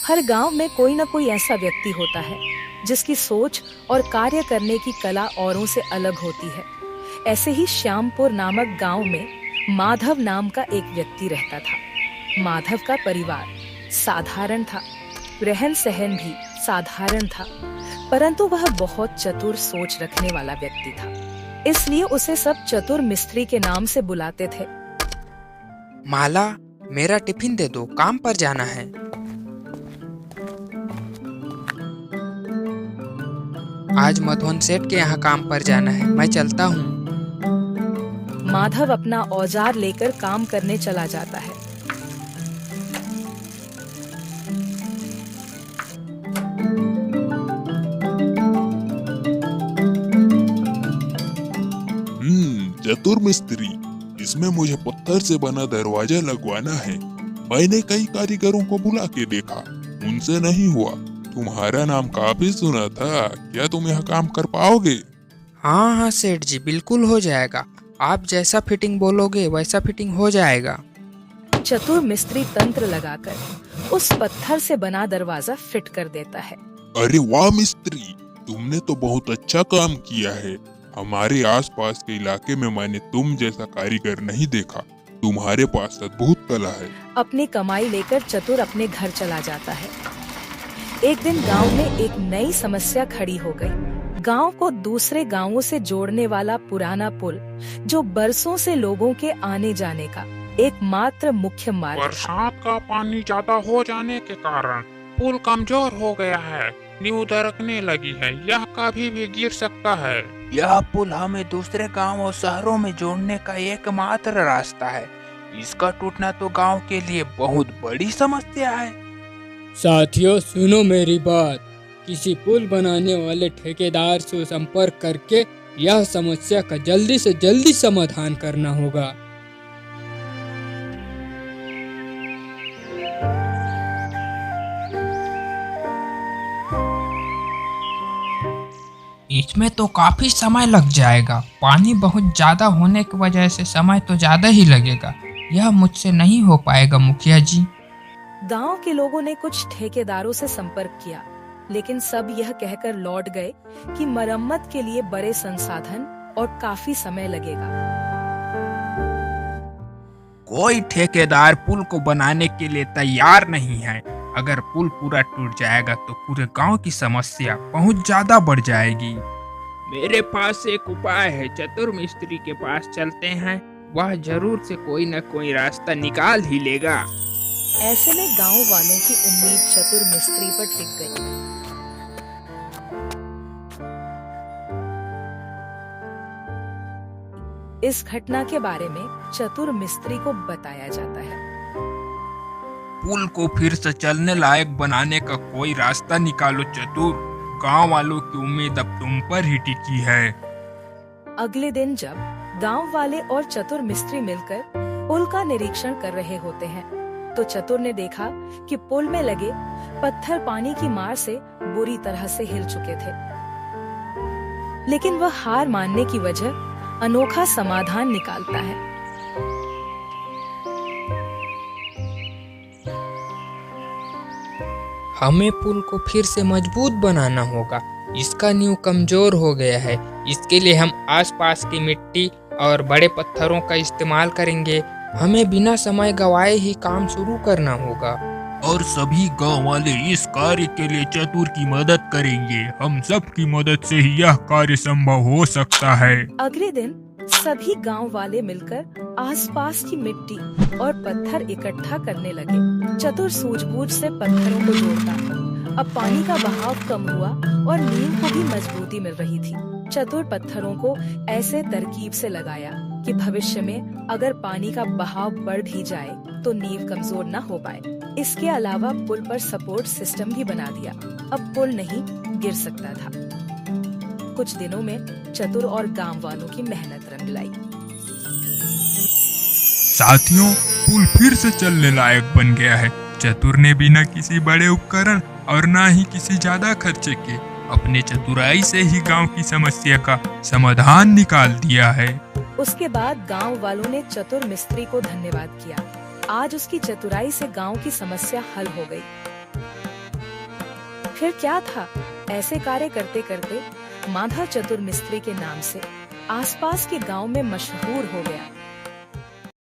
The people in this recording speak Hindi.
हर गांव में कोई न कोई ऐसा व्यक्ति होता है जिसकी सोच और कार्य करने की कला औरों से अलग होती है। ऐसे ही श्यामपुर नामक गांव में माधव नाम का एक व्यक्ति रहता था। माधव का परिवार साधारण था, रहन सहन भी साधारण था, परंतु वह बहुत चतुर सोच रखने वाला व्यक्ति था। इसलिए उसे सब चतुर मिस्त्री के नाम से बुलाते थे। माला, मेरा टिफिन दे दो, काम पर जाना है। आज मधुवन सेठ के यहाँ काम पर जाना है, मैं चलता हूँ। माधव अपना औजार लेकर काम करने चला जाता है। चतुर मिस्त्री, इसमें मुझे पत्थर से बना दरवाजा लगवाना है। मैंने कई कारीगरों को बुला के देखा, उनसे नहीं हुआ। तुम्हारा नाम काफी सुना था, क्या तुम यह काम कर पाओगे? हाँ हाँ सेठ जी, बिल्कुल हो जाएगा। आप जैसा फिटिंग बोलोगे वैसा फिटिंग हो जाएगा। चतुर मिस्त्री तंत्र लगाकर उस पत्थर से बना दरवाजा फिट कर देता है। अरे वाह मिस्त्री, तुमने तो बहुत अच्छा काम किया है। हमारे आसपास के इलाके में मैंने तुम जैसा कारीगर नहीं देखा। तुम्हारे पास अद्भुत कला है। अपनी कमाई लेकर चतुर अपने घर चला जाता है। एक दिन गांव में एक नई समस्या खड़ी हो गई। गांव को दूसरे गांवों से जोड़ने वाला पुराना पुल, जो बरसों से लोगों के आने जाने का एकमात्र मुख्य मार्ग था। बरसात का पानी ज्यादा हो जाने के कारण पुल कमजोर हो गया है, नींव दरकने लगी है, यह कभी भी गिर सकता है। यह पुल हमें दूसरे गांव और शहरों में जोड़ने का एकमात्र रास्ता है। इसका टूटना तो गांव के लिए बहुत बड़ी समस्या है। साथियों, सुनो मेरी बात। किसी पुल बनाने वाले ठेकेदार से संपर्क करके यह समस्या का जल्दी से जल्दी समाधान करना होगा। इसमें तो काफी समय लग जाएगा। पानी बहुत ज्यादा होने की वजह से समय तो ज्यादा ही लगेगा। यह मुझसे नहीं हो पाएगा मुखिया जी। गांव के लोगों ने कुछ ठेकेदारों से संपर्क किया, लेकिन सब यह कहकर लौट गए कि मरम्मत के लिए बड़े संसाधन और काफी समय लगेगा। कोई ठेकेदार पुल को बनाने के लिए तैयार नहीं है। अगर पुल पूरा टूट जाएगा तो पूरे गांव की समस्या बहुत ज्यादा बढ़ जाएगी। मेरे पास एक उपाय है, चतुर मिस्त्री के पास चलते हैं, वह जरूर से कोई न कोई रास्ता निकाल ही लेगा। ऐसे में गांव वालों की उम्मीद चतुर मिस्त्री पर टिक गई। इस घटना के बारे में चतुर मिस्त्री को बताया जाता है। पुल को फिर से चलने लायक बनाने का कोई रास्ता निकालो चतुर। गांव वालों की उम्मीद अब तुम पर ही टिकी है। अगले दिन जब गांव वाले और चतुर मिस्त्री मिलकर पुल का निरीक्षण कर रहे होते हैं, तो चतुर ने देखा कि पुल में लगे पत्थर पानी की मार से बुरी तरह से हिल चुके थे। लेकिन वह हार मानने की वजह अनोखा समाधान निकालता है। हमें पुल को फिर से मजबूत बनाना होगा। इसका नींव कमजोर हो गया है। इसके लिए हम आसपास की मिट्टी और बड़े पत्थरों का इस्तेमाल करेंगे। हमें बिना समय गवाए ही काम शुरू करना होगा। और सभी गांव वाले इस कार्य के लिए चतुर की मदद करेंगे। हम सब की मदद से ही यह कार्य संभव हो सकता है। अगले दिन सभी गांव वाले मिलकर आसपास की मिट्टी और पत्थर इकट्ठा करने लगे। चतुर सूझबूझ से पत्थरों को जोड़ता था। अब पानी का बहाव कम हुआ और नींव को भी मजबूती मिल रही थी। चतुर पत्थरों को ऐसे तरकीब से लगाया कि भविष्य में अगर पानी का बहाव बढ़ भी जाए तो नींव कमजोर न हो पाए। इसके अलावा पुल पर सपोर्ट सिस्टम भी बना दिया। अब पुल नहीं गिर सकता था। कुछ दिनों में चतुर और गांव वालों की मेहनत रंग लाई। साथियों, पुल फिर से चलने लायक बन गया है। चतुर ने बिना किसी बड़े उपकरण और ना ही किसी ज्यादा खर्चे के अपने चतुराई से ही गांव की समस्या का समाधान निकाल दिया है। उसके बाद गांव वालों ने चतुर मिस्त्री को धन्यवाद किया। आज उसकी चतुराई से गांव की समस्या हल हो गई। फिर क्या था, ऐसे कार्य करते करते माधव चतुर मिस्त्री के नाम से आसपास के गांव में मशहूर हो गया।